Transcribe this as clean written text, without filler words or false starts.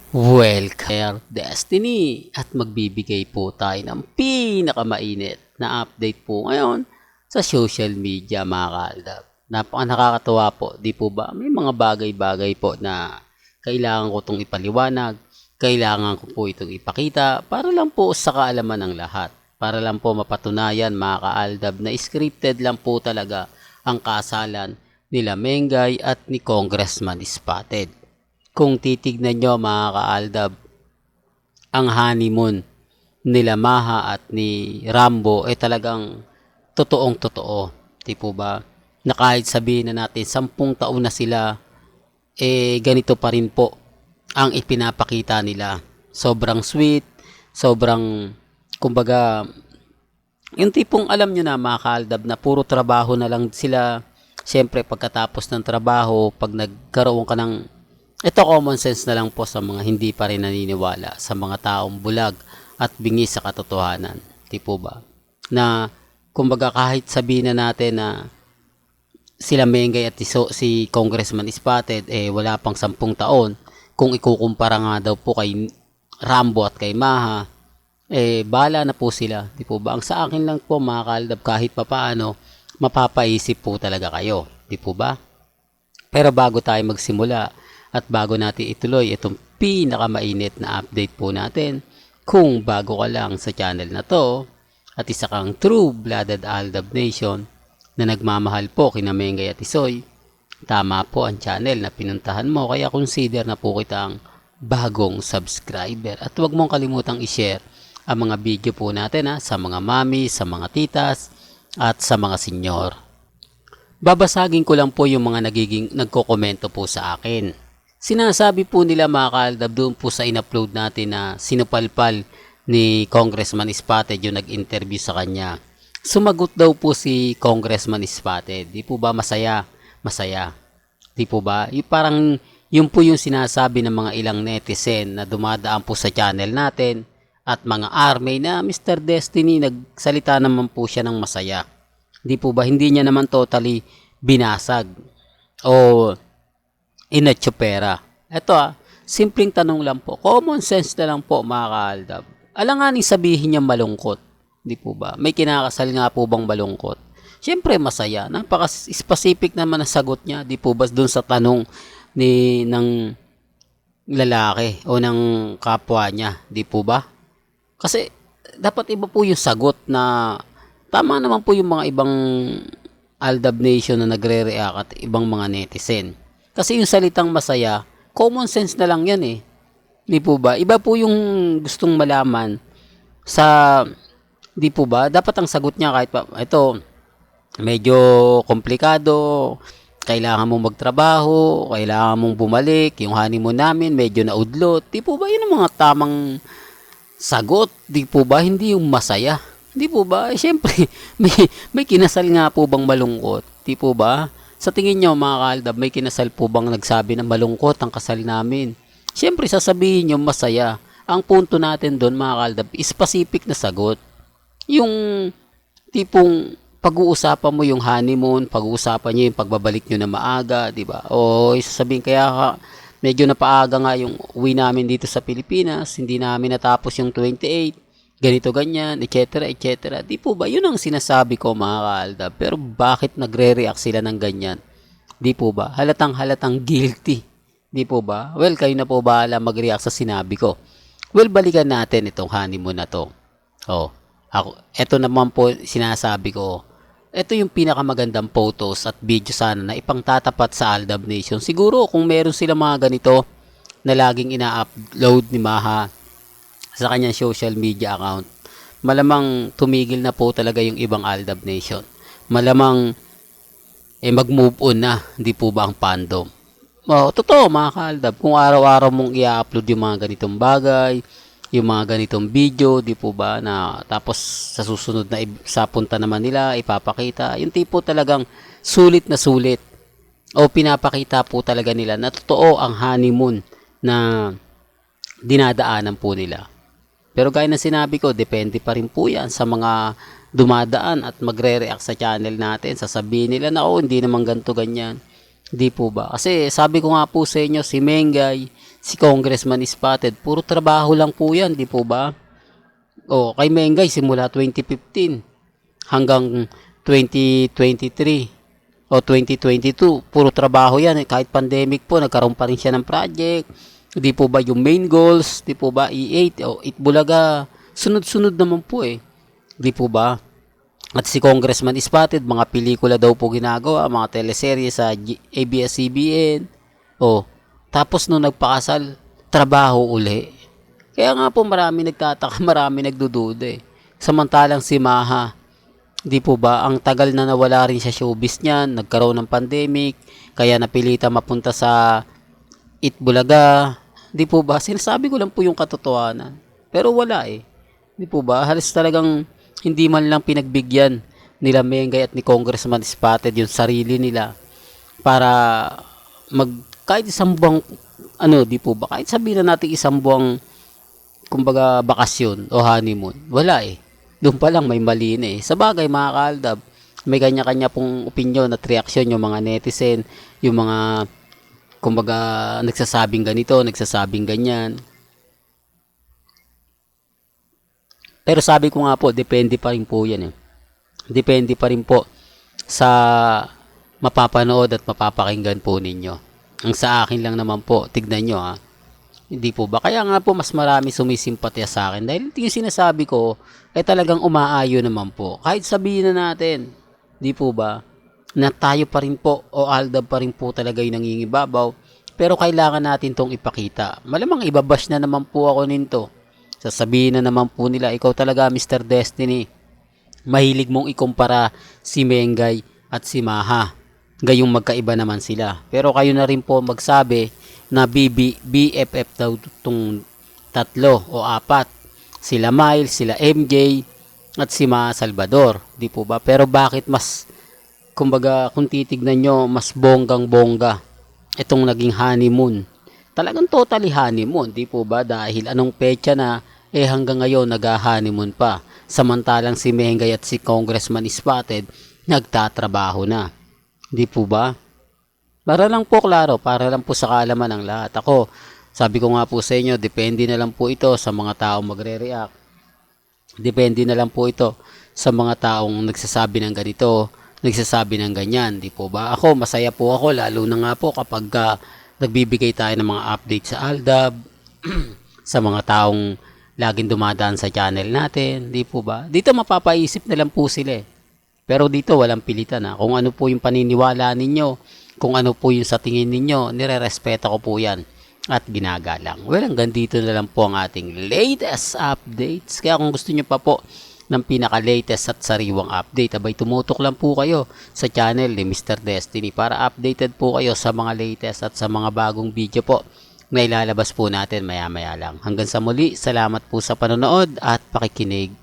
Welcome Destiny at magbibigay po tayo ng pinakamainit na update po ngayon sa social media mga kaaldab. Napaka nakakatuwa po, di po ba? May mga bagay-bagay po na kailangan ko itong ipaliwanag, kailangan ko po itong ipakita para lang po sa kaalaman ng lahat. Para lang po mapatunayan mga kaaldab na scripted lang po talaga ang kasalan nila Mengay at ni Congressman Spotted. Kung titignan nyo mga kaaldab, ang honeymoon nila Maha at ni Rambo ay talagang totoong totoo. Di po ba? Na kahit sabihin na natin 10 taon na sila, ganito pa rin po ang ipinapakita nila. Sobrang sweet, sobrang, kumbaga, yung tipong alam nyo na mga kaaldab na puro trabaho na lang sila. Siyempre pagkatapos ng trabaho, pag nagkaroon ka ng ito common sense na lang po sa mga hindi pa rin naniniwala, sa mga taong bulag at bingi sa katotohanan. Di po ba? Na kumbaga kahit sabihin na natin na sila Mengay at si Congressman Spotted wala pang 10 taon, kung ikukumpara nga daw po kay Rambo at kay Maha, bala na po sila. Di po ba? Ang sa akin lang po mga kaaldab, kahit papaano mapapaisip po talaga kayo. Di po ba? Pero bago tayo magsimula, at bago natin ituloy itong pinakamainit na update po natin, kung bago ka lang sa channel na to at isa kang true-blooded Aldab Nation na nagmamahal po kina Mengay at Isoy, tama po ang channel na pinuntahan mo, kaya consider na po kitang bagong subscriber. At huwag mong kalimutang i-share ang mga video po natin sa mga mami, sa mga titas at sa mga senyor. Babasagin ko lang po yung mga nagko-komento po sa akin. Sinasabi po nila mga kaaldab doon po sa in-upload natin na sinupalpal ni Congressman Spotted yung nag-interview sa kanya. Sumagot daw po si Congressman Spotted. Di po ba masaya? Masaya. Di po ba? Yung parang yun po yung sinasabi ng mga ilang netizen na dumadaan po sa channel natin at mga army na Mr. Destiny nagsalita naman po siya ng masaya. Di po ba? Hindi niya naman totally binasag o inatsupera. Ito simpleng tanong lang po. Common sense na lang po mga kaaldab. Alanganing sabihin niya malungkot. Di po ba? May kinakasal nga po bang malungkot? Siyempre masaya. Napaka-specific naman ang sagot niya. Di po ba dun sa tanong ng lalaki o ng kapwa niya? Di po ba? Kasi dapat iba po yung sagot na tama naman po yung mga ibang Aldab Nation na nagre-react at ibang mga netizen. Kasi yung salitang masaya, common sense na lang yan Di po ba? Iba po yung gustong malaman sa, di po ba? Dapat ang sagot niya kahit pa, ito, medyo komplikado, kailangan mong magtrabaho, kailangan mong bumalik, yung honeymoon namin, medyo naudlot. Di po ba? Yun ang mga tamang sagot. Di po ba? Hindi yung masaya. Di po ba? Siyempre, may kinasal nga po bang malungkot? Di po ba? Sa tingin nyo mga kaaldab, may kinasal po bang nagsabi na malungkot ang kasal namin? Siyempre sasabihin nyo masaya. Ang punto natin doon mga kaaldab, specific na sagot. Yung tipong pag-uusapan mo yung honeymoon, pag-uusapan nyo yung pagbabalik nyo na maaga, di ba? O sasabihin kaya medyo napaaga nga yung uwi namin dito sa Pilipinas, hindi namin natapos yung 28. Ganito ganyan, etc. etc. Di po ba? Yun ang sinasabi ko mga kaaldab. Pero bakit nagre-react sila ng ganyan? Di po ba? Halatang guilty. Di po ba? Well, kayo na po bahala mag-react sa sinabi ko. Well, balikan natin itong honeymoon na to. Ito naman po sinasabi ko. Ito yung pinakamagandang photos at video sana na ipangtatapat sa Aldab Nation. Siguro kung meron sila mga ganito na laging ina-upload ni Maha sa kanyang social media account, malamang tumigil na po talaga yung ibang Aldab Nation. Malamang mag-move on na, di po ba ang fandom? Totoo mga kaaldab, kung araw-araw mong i-upload yung mga ganitong bagay, yung mga ganitong video, di po ba, na tapos sa susunod na sa punta naman nila, ipapakita, yung tipo talagang sulit na sulit o pinapakita po talaga nila na totoo ang honeymoon na dinadaanan po nila. Pero gaya ng sinabi ko, depende pa rin po yan sa mga dumadaan at magre-react sa channel natin. Sasabihin nila na hindi naman ganito ganyan. Di po ba? Kasi sabi ko nga po sa inyo, si Mengay, si Congressman Spotted, puro trabaho lang po yan, di po ba? O, kay Mengay, simula 2015 hanggang 2023 o 2022, puro trabaho yan. Kahit pandemic po, nagkaroon pa rin siya ng project. Di po ba yung main goals, di po ba E8 o Itbulaga, sunod-sunod naman po eh. Di po ba? At si Congressman Spotted, mga pelikula daw po ginagawa, mga teleserye sa ABS-CBN. O, tapos nung nagpakasal, trabaho uli. Kaya nga po marami nagtataka, marami nagdududa eh. Samantalang si Maha, di po ba, ang tagal na nawala rin sa showbiz niyan, nagkaroon ng pandemic, kaya napilita mapunta sa Itbulaga. Di po ba, sinasabi ko lang po yung katotohanan. Pero wala eh. Di po ba, halos talagang hindi man lang pinagbigyan nila Mengay at ni Congressman Spotted yung sarili nila para kahit isang buwang, di po ba, kahit sabihin na natin isang buwang, kumbaga, bakasyon o honeymoon. Wala eh. Doon pa lang may mali na eh. Sa bagay, mga kaaldab, may kanya-kanya pong opinion at reaksyon yung mga netizen, yung mga, kumbaga, nagsasabing ganito, nagsasabing ganyan. Pero sabi ko nga po, depende pa rin po yan eh. Depende pa rin po sa mapapanood at mapapakinggan po ninyo. Ang sa akin lang naman po, tignan nyo ha. Hindi po ba? Kaya nga po mas marami sumisimpatya sa akin. Dahil yung sinasabi ko, ay talagang umaayo naman po. Kahit sabihin na natin, di po ba, na tayo pa rin po o Aldab pa rin po talaga yung nangingibabaw. Pero kailangan natin tong ipakita. Malamang ibabash na naman po ako nito. Sasabihin na naman po nila, ikaw talaga Mr. Destiny. Mahilig mong ikumpara si Mengay at si Maha. Gayong magkaiba naman sila. Pero kayo na rin po magsabi na BFF daw itong tatlo o apat. Sila Miles, sila MJ, at si Maha Salvador. Di po ba? Pero bakit mas, kumbaga, kung titignan nyo, mas bonggang-bongga itong naging honeymoon? Talagang totally honeymoon, di po ba? Dahil anong petsa na, hanggang ngayon nag-honeymoon pa. Samantalang si Mengay at si Congressman Spotted, nagtatrabaho na. Di po ba? Para lang po klaro, para lang po sa kaalaman ng lahat. Ako, sabi ko nga po sa inyo, depende na lang po ito sa mga taong magre-react. Depende na lang po ito sa mga taong nagsasabi ng ganito, nagsasabi ng ganyan. Di po ba? Ako, masaya po ako, lalo na nga po kapag nagbibigay tayo ng mga update sa Aldab, sa mga taong laging dumadaan sa channel natin, di po ba? Dito mapapaisip na lang po sila eh. Pero dito walang pilitan ha. Kung ano po yung paniniwala ninyo, kung ano po yung sa tingin ninyo, nire-respeto ko po yan at ginagalang. Well, hanggang dito na lang po ang ating latest updates. Kaya kung gusto nyo pa po ng pinaka-latest at sariwang update, abay tumutok lang po kayo sa channel ni Mr. Destiny para updated po kayo sa mga latest at sa mga bagong video po na ilalabas po natin maya-maya lang. Hanggang sa muli, salamat po sa panonood at pakikinig.